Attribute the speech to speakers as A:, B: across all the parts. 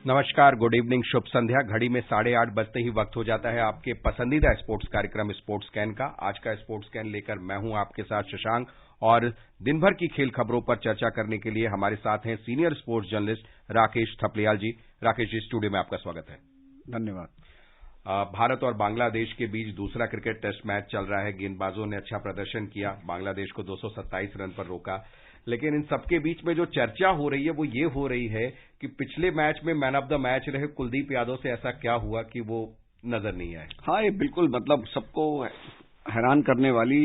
A: नमस्कार, good evening, शुभ संध्या। घड़ी में 8:30 बजते ही वक्त हो जाता है आपके पसंदीदा स्पोर्ट्स कार्यक्रम स्पोर्ट्स कैन का। आज का स्पोर्ट्स कैन लेकर मैं हूं आपके साथ शशांक, और दिन भर की खेल खबरों पर चर्चा करने के लिए हमारे साथ हैं senior sports journalist Rakesh Thapliyal ji. Rakesh ji, studio में आपका स्वागत है।
B: धन्यवाद।
A: भारत और बांग्लादेश के बीच दूसरा क्रिकेट टेस्ट मैच चल रहा है। गेंदबाजों ने अच्छा प्रदर्शन किया, बांग्लादेश को 227 रन पर रोका, लेकिन इन सबके बीच में जो चर्चा हो रही है वो ये हो रही है कि पिछले मैच में मैन ऑफ द मैच रहे कुलदीप यादव से ऐसा क्या हुआ कि वो नजर नहीं आए।
B: हाँ, ये बिल्कुल सबको हैरान करने वाली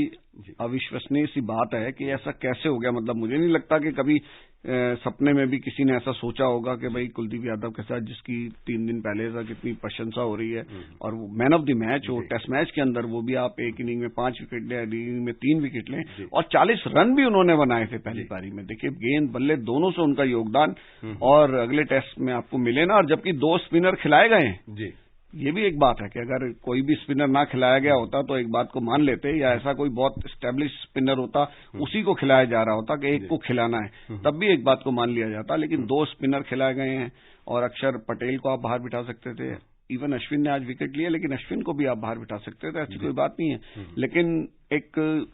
B: अविश्वसनीय सी बात है कि ऐसा कैसे हो गया। मुझे नहीं लगता कि कभी सपने में भी किसी ने ऐसा सोचा होगा कि भाई कुलदीप यादव के साथ, जिसकी 3 दिन पहले से कितनी प्रशंसा हो रही है, और वो मैन ऑफ द मैच हो टेस्ट मैच के अंदर, वो भी आप एक इनिंग में 5 विकेट लें, इनिंग में 3 विकेट लें, और 40 रन भी उन्होंने बनाए थे पहली पारी में। देखिए, गेंद बल्ले दोनों से उनका योगदान और अगले टेस्ट में आपको मिले ना, और जबकि 2 स्पिनर खिलाए गए हैं। ये भी एक बात है कि अगर कोई भी स्पिनर ना खिलाया गया होता तो एक बात को मान लेते, या ऐसा कोई बहुत स्टैब्लिश स्पिनर होता, उसी को खिलाया जा रहा होता कि एक को खिलाना है, तब भी एक बात को मान लिया जाता। लेकिन 2 स्पिनर खिलाए गए हैं, और अक्षर पटेल को आप बाहर बिठा सकते थे। इवन अश्विन ने आज विकेट लिया, लेकिन अश्विन को भी आप बाहर बिठा सकते थे, ऐसी कोई बात नहीं है। लेकिन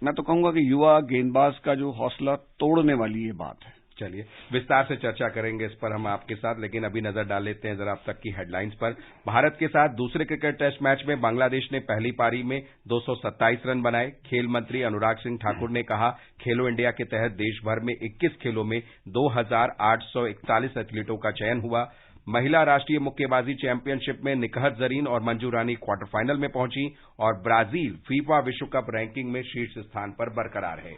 B: मैं तो कहूंगा कि युवा गेंदबाज का जो हौसला तोड़ने वाली ये बात है।
A: चलिए, विस्तार से चर्चा करेंगे इस पर हम आपके साथ, लेकिन अभी नजर डाल लेते हैं जरा अब तक की हेडलाइंस पर। भारत के साथ दूसरे क्रिकेट टेस्ट मैच में बांग्लादेश ने पहली पारी में 227 रन बनाए। खेल मंत्री अनुराग सिंह ठाकुर ने कहा, खेलो इंडिया के तहत देश भर में 21 खेलों में 2841 एथलीटों का चयन हुआ। महिला राष्ट्रीय मुक्केबाजी चैंपियनशिप में निकहत जरीन और मंजू रानी क्वार्टर फाइनल में पहुंची, और ब्राजील फीफा विश्व कप रैंकिंग में शीर्ष स्थान पर बरकरार है।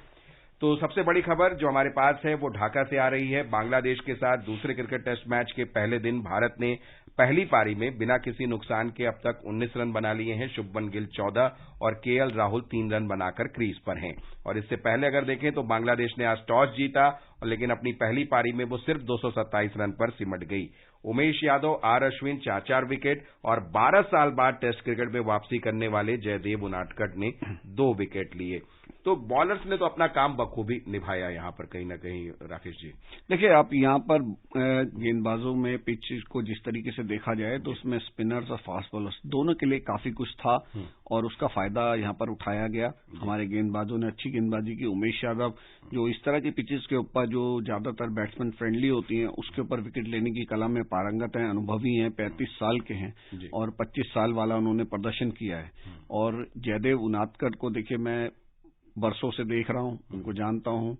A: तो सबसे बड़ी खबर जो हमारे पास है वो ढाका से आ रही है। बांग्लादेश के साथ दूसरे क्रिकेट टेस्ट मैच के पहले दिन भारत ने पहली पारी में बिना किसी नुकसान के अब तक 19 रन बना लिए हैं। शुभमन गिल 14 और केएल राहुल 3 रन बनाकर क्रीज पर हैं। और इससे पहले अगर देखें तो बांग्लादेश ने आज टॉस जीता, लेकिन अपनी पहली पारी में वो सिर्फ 227 रन पर सिमट गई। उमेश यादव, आर अश्विन 4-4 विकेट, और 12 साल बाद टेस्ट क्रिकेट में वापसी करने वाले जयदेव उनादकट ने 2 विकेट लिए। तो बॉलर्स ने तो अपना काम बखूबी निभाया यहां पर कहीं ना कहीं। राकेश जी,
B: देखिए, आप यहां पर गेंदबाजों में पिच को जिस तरीके से देखा जाए तो उसमें स्पिनर्स और फास्ट बॉलर्स दोनों के लिए काफी कुछ था, और उसका फायदा यहां पर उठाया गया। हमारे गेंदबाजों ने अच्छी गेंदबाजी की। उमेश यादव जो इस तरह की पिचेस के ऊपर जो ज्यादातर बैट्समैन फ्रेंडली होती हैं, उसके ऊपर विकेट लेने की कला में पारंगत हैं, अनुभवी हैं, 35 साल के हैं, और 25 साल वाला उन्होंने प्रदर्शन किया है। और जयदेव उनादकट को देखिए, मैं बरसों से देख रहा हूं, उनको जानता हूं।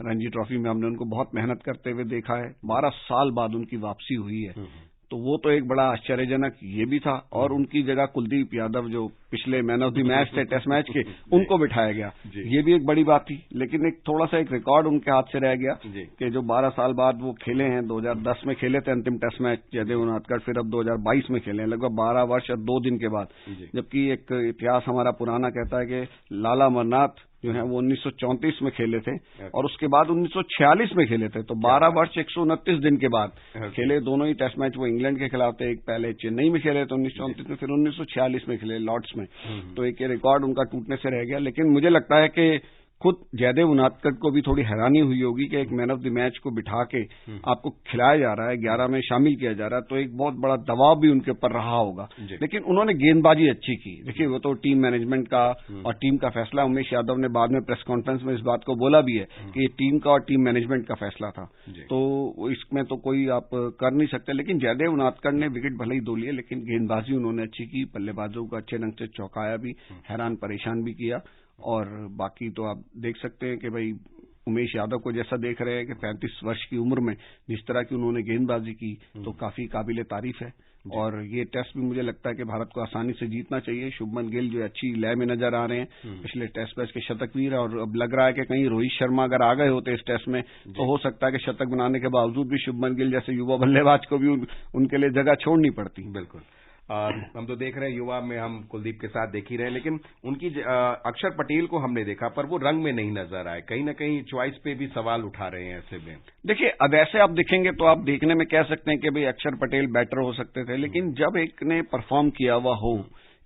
B: रणजी ट्रॉफी में हमने उनको बहुत मेहनत करते हुए देखा है। 12 साल बाद उनकी वापसी हुई है, तो वो तो एक बड़ा आश्चर्यजनक ये भी था। और उनकी जगह कुलदीप यादव, जो पिछले मैन ऑफ द मैच थे टेस्ट मैच के, उनको बिठाया गया। ये भी एक बड़ी बात थी। लेकिन थोड़ा सा एक रिकॉर्ड उनके हाथ से रह गया कि जो 12 साल बाद वो खेले हैं। 2010 में खेले थे अंतिम टेस्ट मैच जयदेव उनादकट, फिर अब 2022 में खेले हैं, लगभग 12 वर्ष और 2 दिन के बाद। जबकि एक इतिहास हमारा पुराना कहता है कि लाला अमरनाथ जो है वो 1934 में खेले थे, और उसके बाद 1946 में खेले थे। तो 12 वर्ष 129 दिन के बाद खेले दोनों ही टेस्ट मैच। वो इंग्लैंड के खिलाफ थे, एक पहले चेन्नई में खेले थे 1934 में, फिर 1946 में खेले लॉर्ड्स में। तो एक रिकॉर्ड उनका टूटने से रह गया। लेकिन मुझे लगता है कि खुद जयदेव उनादकट को भी थोड़ी हैरानी हुई होगी कि एक मैन ऑफ द मैच को बिठा के आपको खिलाया जा रहा है, 11 में शामिल किया जा रहा है, तो एक बहुत बड़ा दबाव भी उनके ऊपर रहा होगा। लेकिन उन्होंने गेंदबाजी अच्छी की। देखिए, वो तो टीम मैनेजमेंट का और टीम का फैसला। उमेश यादव ने बाद में प्रेस कॉन्फ्रेंस में इस बात को बोला भी है कि ये टीम का और टीम मैनेजमेंट का फैसला था, तो इसमें तो कोई आप कर नहीं सकते। लेकिन जयदेव उनादकट ने विकेट भले ही 2 लिए, लेकिन गेंदबाजी उन्होंने अच्छी की। बल्लेबाजों को अच्छे ढंग से चौंकाया भी, हैरान परेशान भी किया। और बाकी तो आप देख सकते हैं कि भाई उमेश यादव को जैसा देख रहे हैं कि 35 वर्ष की उम्र में जिस तरह की उन्होंने गेंदबाजी की, तो काफी काबिले तारीफ है। और ये टेस्ट भी मुझे लगता है कि भारत को आसानी से जीतना चाहिए। शुभमन गिल जो अच्छी लय में नजर आ रहे हैं, पिछले टेस्ट मैच के शतकवीर, और अब लग रहा है कि कहीं रोहित शर्मा अगर आ गए होते इस टेस्ट में तो हो सकता है कि शतक बनाने के बावजूद भी शुभमन गिल जैसे युवा बल्लेबाज को भी उनके लिए जगह छोड़नी पड़ती।
A: बिल्कुल। हम तो देख रहे हैं युवा में, हम कुलदीप के साथ देख ही रहे हैं, लेकिन उनकी अक्षर पटेल को हमने देखा पर वो रंग में नहीं नजर आए। कहीं ना कहीं चॉइस पे भी सवाल उठा रहे हैं ऐसे में।
B: देखिए, अब ऐसे आप देखेंगे तो आप देखने में कह सकते हैं कि भाई अक्षर पटेल बेटर हो सकते थे, लेकिन जब एक ने परफॉर्म किया हुआ हो,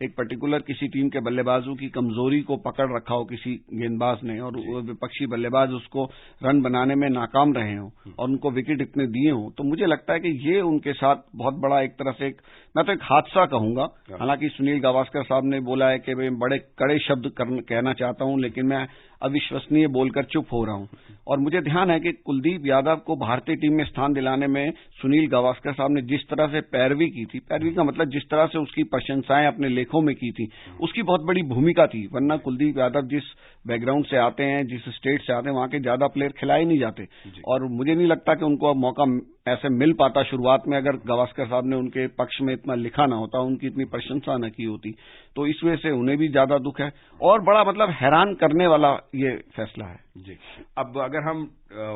B: एक पर्टिकुलर किसी टीम के बल्लेबाजों की कमजोरी को पकड़ रखा हो किसी गेंदबाज ने और विपक्षी बल्लेबाज उसको रन बनाने में नाकाम रहे हों और उनको विकेट इतने दिए हों, तो मुझे लगता है कि ये उनके साथ बहुत बड़ा एक तरह से मैं तो एक हादसा कहूंगा। हालांकि सुनील गावस्कर साहब ने बोला है कि मैं बड़े कड़े शब्द कहना चाहता हूं, लेकिन मैं अविश्वसनीय बोलकर चुप हो रहा हूं। और मुझे ध्यान है कि कुलदीप यादव को भारतीय टीम में स्थान दिलाने में सुनील गावस्कर साहब ने जिस तरह से पैरवी की थी, पैरवी का मतलब जिस तरह से उसकी प्रशंसाएं अपने लेखों में की थी, उसकी बहुत बड़ी भूमिका थी। वरना कुलदीप यादव जिस बैकग्राउंड से आते हैं, जिस स्टेट से आते हैं, वहां के ज्यादा प्लेयर खिलाए नहीं जाते और मुझे नहीं लगता कि उनको अब मौका ऐसे मिल पाता शुरुआत में, अगर गावस्कर साहब ने उनके पक्ष में इतना लिखा ना होता, उनकी इतनी प्रशंसा न की होती। तो इस वजह से उन्हें भी ज्यादा दुख है और बड़ा मतलब हैरान करने वाला ये फैसला है।
A: जी, अब अगर हम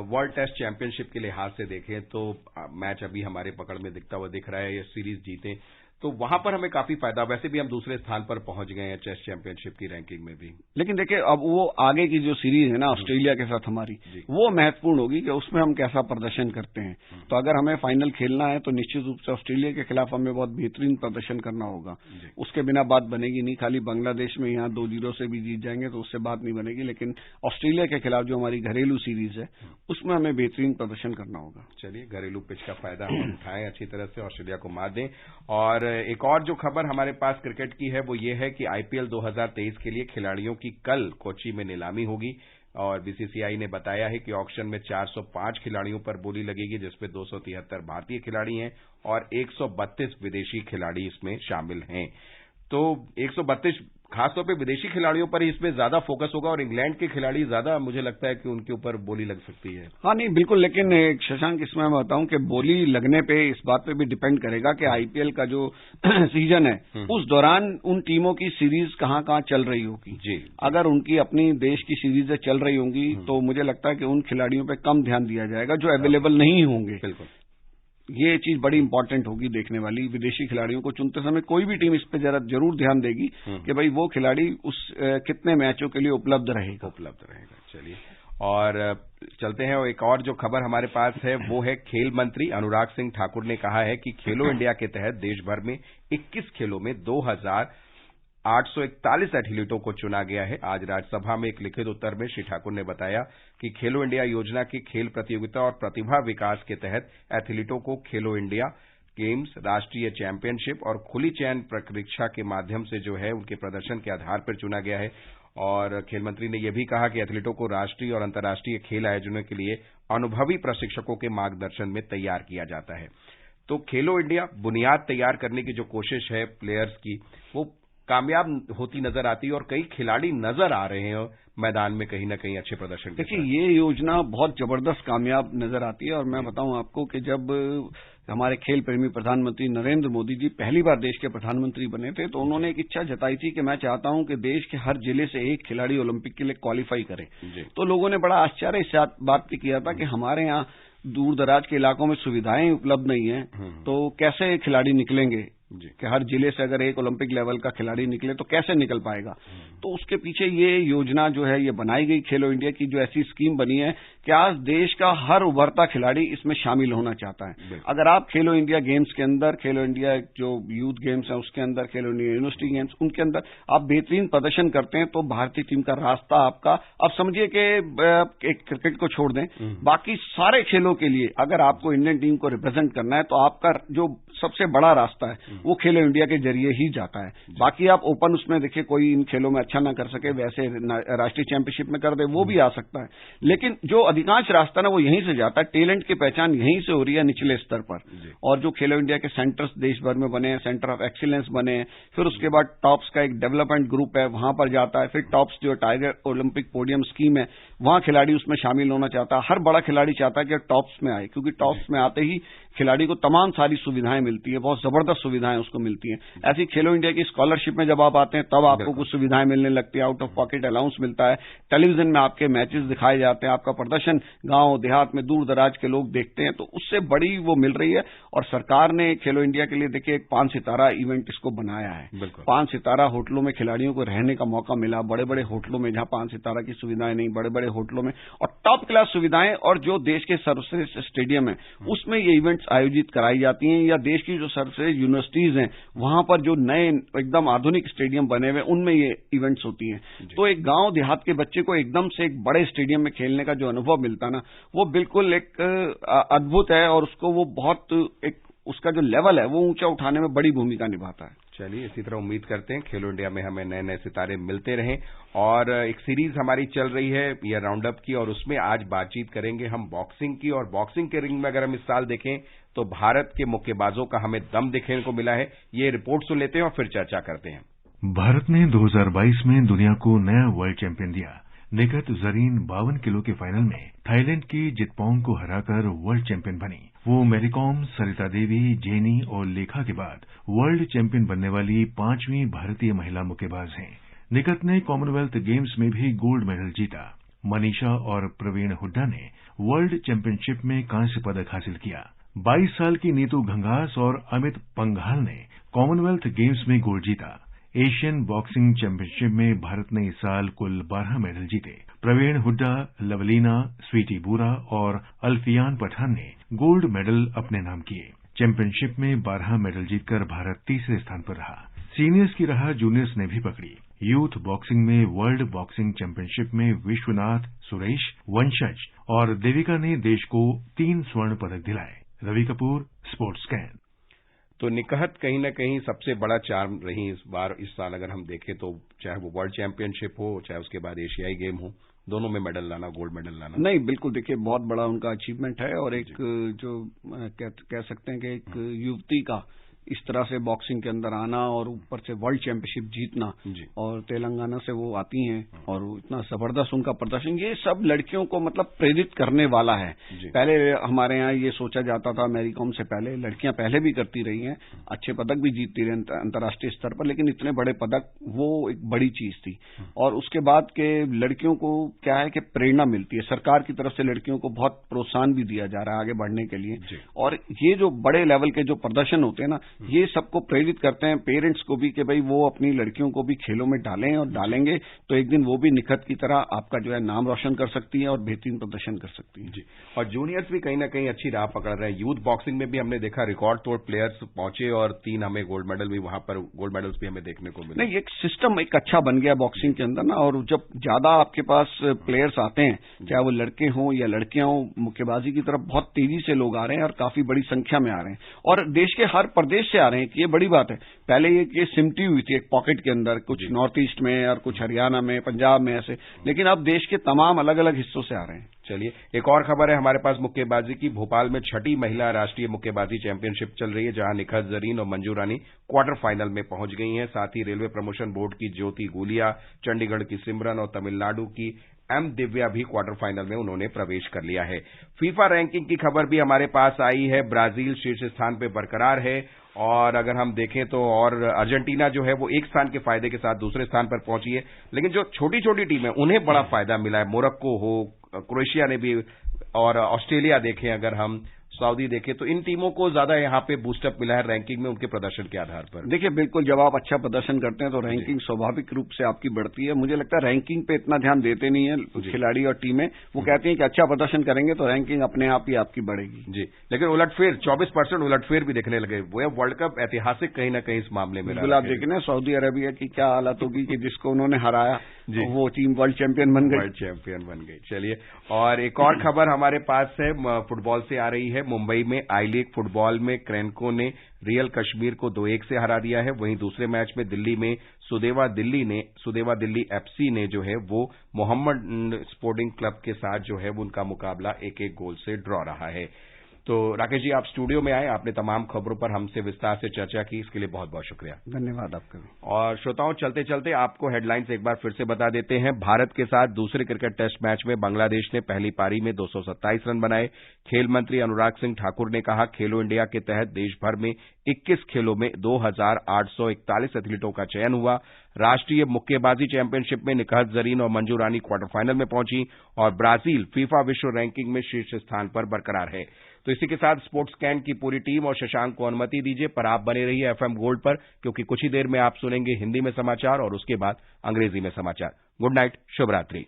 A: वर्ल्ड टेस्ट चैंपियनशिप के लिहाज से देखें तो मैच अभी हमारे पकड़ में दिखता हुआ दिख रहा है, ये सीरीज जीते तो वहां पर हमें काफी फायदा। वैसे भी हम दूसरे स्थान पर पहुंच गए हैं टेस्ट चैंपियनशिप की रैंकिंग में भी।
B: लेकिन देखिए, अब वो आगे की जो सीरीज है ना ऑस्ट्रेलिया के साथ हमारी, वो महत्वपूर्ण होगी कि उसमें हम कैसा प्रदर्शन करते हैं। तो अगर हमें फाइनल खेलना है तो निश्चित रूप से ऑस्ट्रेलिया के खिलाफ हमें बहुत बेहतरीन प्रदर्शन करना होगा। उसके बिना बात बनेगी नहीं। खाली बांग्लादेश में यहाँ 2-0 से भी जीत जाएंगे तो उससे बात नहीं बनेगी, लेकिन ऑस्ट्रेलिया के खिलाफ जो हमारी घरेलू सीरीज है उसमें हमें बेहतरीन प्रदर्शन करना होगा।
A: चलिए, घरेलू पिच का फायदा हम उठाएं, अच्छी तरह से ऑस्ट्रेलिया को मार दें। और एक और जो खबर हमारे पास क्रिकेट की है वो ये है कि आईपीएल 2023 के लिए खिलाड़ियों की कल कोच्चि में नीलामी होगी और बीसीसीआई ने बताया है कि ऑक्शन में 405 खिलाड़ियों पर बोली लगेगी, जिसमें 273 भारतीय खिलाड़ी हैं और 132 विदेशी खिलाड़ी इसमें शामिल हैं। तो 132 खासतौर पे विदेशी खिलाड़ियों पर ही इसमें ज्यादा फोकस होगा और इंग्लैंड के खिलाड़ी ज्यादा मुझे लगता है कि उनके ऊपर बोली लग सकती है।
B: हाँ, नहीं बिल्कुल, लेकिन शशांक इसमें मैं बताऊं कि बोली लगने पे इस बात पे भी डिपेंड करेगा कि आईपीएल का जो सीजन है उस दौरान उन टीमों की सीरीज कहाँ कहाँ चल रही होगी। जी, अगर उनकी अपनी देश की सीरीजें चल रही होंगी तो मुझे लगता है कि उन खिलाड़ियों पे कम ध्यान दिया जाएगा जो अवेलेबल नहीं होंगे। बिल्कुल, ये चीज बड़ी इंपॉर्टेंट होगी देखने वाली। विदेशी खिलाड़ियों को चुनते समय कोई भी टीम इस पे जरूर ध्यान देगी कि भाई वो खिलाड़ी उस कितने मैचों के लिए उपलब्ध रहेगा।
A: चलिए, और चलते हैं। एक और जो खबर हमारे पास है वो है खेल मंत्री अनुराग सिंह ठाकुर ने कहा है कि खेलो इंडिया के तहत देश भर में 21 खेलों में 2841 एथलीटों को चुना गया है। आज राज्यसभा में एक लिखित उत्तर में श्री ठाकुर ने बताया कि खेलो इंडिया योजना की खेल प्रतियोगिता और प्रतिभा विकास के तहत एथलीटों को खेलो इंडिया गेम्स, राष्ट्रीय चैंपियनशिप और खुली चयन परीक्षा के माध्यम से जो है उनके प्रदर्शन के आधार पर चुना गया है। और खेल मंत्री ने यह भी कहा कि एथलीटों को राष्ट्रीय और अंतर्राष्ट्रीय खेल आयोजनों के लिए अनुभवी प्रशिक्षकों के मार्गदर्शन में तैयार किया जाता है। तो खेलो इंडिया बुनियाद तैयार करने की जो कोशिश है प्लेयर्स की, वो कामयाब होती नजर आती है और कई खिलाड़ी नजर आ रहे हैं मैदान में कहीं न कहीं अच्छे प्रदर्शन।
B: देखिए, ये योजना बहुत जबरदस्त कामयाब नजर आती है और मैं बताऊं आपको कि जब हमारे खेल प्रेमी प्रधानमंत्री नरेंद्र मोदी जी पहली बार देश के प्रधानमंत्री बने थे तो उन्होंने एक इच्छा जताई थी कि मैं चाहता हूं कि देश के हर जिले से एक खिलाड़ी ओलंपिक के लिए क्वालिफाई करे। तो लोगों ने बड़ा आश्चर्य इस बात पे किया था कि हमारे यहाँ दूर दराज के इलाकों में सुविधाएं उपलब्ध नहीं है तो कैसे खिलाड़ी निकलेंगे कि हर जिले से अगर एक ओलंपिक लेवल का खिलाड़ी निकले तो कैसे निकल पाएगा। तो उसके पीछे ये योजना जो है ये बनाई गई, खेलो इंडिया की जो ऐसी स्कीम बनी है कि आज देश का हर उभरता खिलाड़ी इसमें शामिल होना चाहता है। अगर आप खेलो इंडिया गेम्स के अंदर, खेलो इंडिया जो यूथ गेम्स है उसके अंदर, खेलो इंडिया यूनिवर्सिटी गेम्स उनके अंदर आप बेहतरीन प्रदर्शन करते हैं तो भारतीय टीम का रास्ता आपका, अब समझिए कि क्रिकेट को छोड़ दें, बाकी सारे खेलों के लिए अगर आपको इंडियन टीम को रिप्रेजेंट करना है तो आपका जो सबसे बड़ा रास्ता है वो खेलो इंडिया के जरिए ही जाता है। बाकी आप ओपन उसमें देखिए कोई इन खेलों में अच्छा ना कर सके, वैसे राष्ट्रीय चैंपियनशिप में कर दे वो भी आ सकता है, लेकिन जो अधिकांश रास्ता ना वो यहीं से जाता है। टैलेंट की पहचान यहीं से हो रही है निचले स्तर पर। और जो खेलो इंडिया के सेंटर्स देश भर में बने हैं, सेंटर ऑफ एक्सीलेंस बने हैं, फिर उसके बाद टॉप्स का एक डेवलपमेंट ग्रुप है वहां पर जाता है, फिर टॉप्स जो टाइगर ओलंपिक पोडियम स्कीम है वहां खिलाड़ी उसमें शामिल होना चाहता है। हर बड़ा खिलाड़ी चाहता है कि टॉप्स में आए, क्योंकि टॉप्स में आते ही खिलाड़ी को तमाम सारी सुविधाएं मिलती है, बहुत जबरदस्त सुविधाएं उसको मिलती हैं। ऐसी खेलो इंडिया की स्कॉलरशिप में जब आप आते हैं तब आपको कुछ सुविधाएं मिलने लगती है, आउट ऑफ पॉकेट अलाउंस मिलता है, टेलीविजन में आपके मैचेस दिखाए जाते हैं, आपका प्रदर्शन गांव देहात में दूर दराज के लोग देखते हैं, तो उससे बड़ी वो मिल रही है। और सरकार ने खेलो इंडिया के लिए देखिए एक 5 सितारा इवेंट इसको बनाया है। 5 सितारा होटलों में खिलाड़ियों को रहने का मौका मिला, बड़े बड़े होटलों में जहां 5 सितारा की सुविधाएं नहीं, बड़े बड़े होटलों में और टॉप क्लास सुविधाएं, और जो देश के सर्वश्रेष्ठ स्टेडियम है उसमें ये इवेंट इवेंट्स आयोजित कराई जाती हैं, या देश की जो सर्वश्रेष्ठ यूनिवर्सिटीज हैं वहां पर जो नए एकदम आधुनिक स्टेडियम बने हुए उनमें ये इवेंट्स होती हैं। तो एक गांव देहात के बच्चे को एकदम से एक बड़े स्टेडियम में खेलने का जो अनुभव मिलता है ना, वो बिल्कुल एक अद्भुत है, और उसको वो बहुत एक उसका जो लेवल है वो ऊंचा उठाने में बड़ी भूमिका निभाता है।
A: चलिए, इसी तरह उम्मीद करते हैं खेलो इंडिया में हमें नए नए सितारे मिलते रहें। और एक सीरीज हमारी चल रही है ये राउंड अप की, और उसमें आज बातचीत करेंगे हम बॉक्सिंग की। और बॉक्सिंग के रिंग में अगर हम इस साल देखें तो भारत के मुक्केबाजों का हमें दम देखने को मिला है। ये रिपोर्ट सुन लेते हैं और फिर चर्चा करते हैं।
C: भारत ने 2022 में दुनिया को नया वर्ल्ड चैंपियन दिया। निखत जरीन 52 किलो के फाइनल में थाईलैंड की जितपौंग को हराकर वर्ल्ड चैंपियन बनी। वो मैरीकॉम, सरिता देवी, जेनी और लेखा के बाद वर्ल्ड चैंपियन बनने वाली 5वीं भारतीय महिला मुक्केबाज हैं। निखत ने कॉमनवेल्थ गेम्स में भी गोल्ड मेडल जीता। मनीषा और प्रवीण हुड्डा ने वर्ल्ड चैंपियनशिप में कांस्य पदक हासिल किया। 22 साल की नीतू घंघास और अमित पंघाल ने कॉमनवेल्थ गेम्स में गोल्ड जीता। एशियन बॉक्सिंग चैंपियनशिप में भारत ने इस साल कुल 12 मेडल जीते। प्रवीण हुड्डा, लवलीना, स्वीटी बूरा और अल्फियान पठान ने गोल्ड मेडल अपने नाम किए। चैंपियनशिप में 12 मेडल जीतकर भारत तीसरे स्थान पर रहा। सीनियर्स की राह जूनियर्स ने भी पकड़ी। यूथ बॉक्सिंग में वर्ल्ड बॉक्सिंग चैंपियनशिप में विश्वनाथ, सुरेश, वंशज और देविका ने देश को 3 स्वर्ण पदक दिलाए। रवि कपूर, स्पोर्ट्स कैन।
A: तो निकहत कहीं न कहीं सबसे बड़ा चार्म रही इस साल अगर हम देखें तो, चाहे वो वर्ल्ड चैंपियनशिप हो, चाहे उसके बाद एशियाई गेम हो, दोनों में मेडल लाना, गोल्ड मेडल लाना।
B: नहीं, बिल्कुल देखिए बहुत बड़ा उनका अचीवमेंट है, और एक जो कह सकते हैं कि एक युवती का इस तरह से बॉक्सिंग के अंदर आना और ऊपर से वर्ल्ड चैंपियनशिप जीतना, और तेलंगाना से वो आती हैं और इतना जबरदस्त उनका प्रदर्शन, ये सब लड़कियों को मतलब प्रेरित करने वाला है। पहले हमारे यहाँ ये सोचा जाता था, मैरी कॉम से पहले लड़कियां पहले भी करती रही हैं, अच्छे पदक भी जीतती रही अंतर्राष्ट्रीय स्तर पर, लेकिन इतने बड़े पदक वो एक बड़ी चीज थी। और उसके बाद के लड़कियों को क्या है कि प्रेरणा मिलती है, सरकार की तरफ से लड़कियों को बहुत प्रोत्साहन भी दिया जा रहा है आगे बढ़ने के लिए। और ये जो बड़े लेवल के जो प्रदर्शन होते हैं ना, ये सबको प्रेरित करते हैं, पेरेंट्स को भी, कि भाई वो अपनी लड़कियों को भी खेलों में डालें, और डालेंगे तो एक दिन वो भी निखत की तरह आपका जो है नाम रोशन कर सकती है और बेहतरीन प्रदर्शन कर सकती है।
A: जी, और जूनियर्स भी कहीं ना कहीं अच्छी राह पकड़ रहे हैं। यूथ बॉक्सिंग में भी हमने देखा रिकॉर्ड तोड़ प्लेयर्स पहुंचे, और 3 हमें गोल्ड मेडल भी वहां पर गोल्ड मेडल्स भी हमें देखने को मिले।
B: नहीं, एक सिस्टम एक अच्छा बन गया बॉक्सिंग के अंदर ना, और जब ज्यादा आपके पास प्लेयर्स आते हैं, चाहे वो लड़के हों या लड़कियां हों, मुक्केबाजी की तरफ बहुत तेजी से लोग आ रहे हैं और काफी बड़ी संख्या में आ रहे हैं, और देश के हर प्रदेश से आ रहे हैं, कि ये बड़ी बात है। पहले ये सिमटी हुई थी एक पॉकेट के अंदर, कुछ नॉर्थ ईस्ट में और कुछ हरियाणा में, पंजाब में ऐसे, लेकिन अब देश के तमाम अलग अलग हिस्सों से आ रहे हैं।
A: चलिए, एक और खबर है हमारे पास मुक्केबाजी की। भोपाल में 6ठी महिला राष्ट्रीय मुक्केबाजी चैंपियनशिप चल रही है, जहां निखत जरीन और मंजू रानी क्वार्टर फाइनल में पहुंच गई हैं। साथ ही रेलवे प्रमोशन बोर्ड की ज्योति गोलिया, चंडीगढ़ की सिमरन और तमिलनाडु की एम दिव्या भी क्वार्टर फाइनल में उन्होंने प्रवेश कर लिया है। फीफा रैंकिंग की खबर भी हमारे पास आई है। ब्राजील शीर्ष स्थान पर बरकरार है, और अगर हम देखें तो और अर्जेंटीना जो है वो 1 स्थान के फायदे के साथ दूसरे स्थान पर पहुंची है। लेकिन जो छोटी छोटी टीम है उन्हें बड़ा फायदा मिला है। मोरक्को हो, क्रोएशिया ने भी, और ऑस्ट्रेलिया देखें, अगर हम सऊदी देखें, तो इन टीमों को ज्यादा यहां पे बूस्टअप मिला है रैंकिंग में उनके प्रदर्शन के आधार पर।
B: देखिए, बिल्कुल जब आप अच्छा प्रदर्शन करते हैं तो रैंकिंग स्वाभाविक रूप से आपकी बढ़ती है। मुझे लगता है रैंकिंग पे इतना ध्यान देते नहीं है खिलाड़ी और टीमें, वो कहते हैं कि अच्छा प्रदर्शन करेंगे तो रैंकिंग अपने आप ही आपकी बढ़ेगी।
A: जी, लेकिन उलटफेर 24% उलटफेर भी देखने लगे। वो वर्ल्ड कप ऐतिहासिक कहीं ना कहीं इस मामले में।
B: बिल्कुल, आप देखें ना सऊदी अरेबिया की क्या हालत होगी कि जिसको उन्होंने हराया वो टीम वर्ल्ड चैंपियन बन गई।
A: चलिए, और एक और खबर हमारे पास है, फुटबॉल से आ रही है। मुंबई में आई लीग फुटबॉल में क्रैंको ने रियल कश्मीर को 2-1 से हरा दिया है। वहीं दूसरे मैच में दिल्ली में सुदेवा दिल्ली एफसी ने जो है वो मोहम्मद स्पोर्टिंग क्लब के साथ जो है वो उनका मुकाबला 1-1 गोल से ड्रॉ रहा है। तो राकेश जी, आप स्टूडियो में आए, आपने तमाम खबरों पर हमसे विस्तार से चर्चा की, इसके लिए बहुत बहुत शुक्रिया।
B: धन्यवाद आपका।
A: और श्रोताओं, चलते चलते आपको हेडलाइंस एक बार फिर से बता देते हैं। भारत के साथ दूसरे क्रिकेट टेस्ट मैच में बांग्लादेश ने पहली पारी में 227 रन बनाए। खेल मंत्री अनुराग सिंह ठाकुर ने कहा, खेलो इंडिया के तहत देश भर में 21 खेलों में 2841 एथलीटों का चयन हुआ। राष्ट्रीय मुक्केबाजी चैंपियनशिप में निखत जरीन और मंजू रानी क्वार्टर फाइनल में पहुंची, और ब्राजील फीफा विश्व रैंकिंग में शीर्ष स्थान पर बरकरार है। तो इसी के साथ स्पोर्ट्स कैन की पूरी टीम और शशांक को अनुमति दीजिए, पर आप बने रहिए एफएम गोल्ड पर, क्योंकि कुछ ही देर में आप सुनेंगे हिंदी में समाचार और उसके बाद अंग्रेजी में समाचार। गुड नाइट, शुभ रात्रि।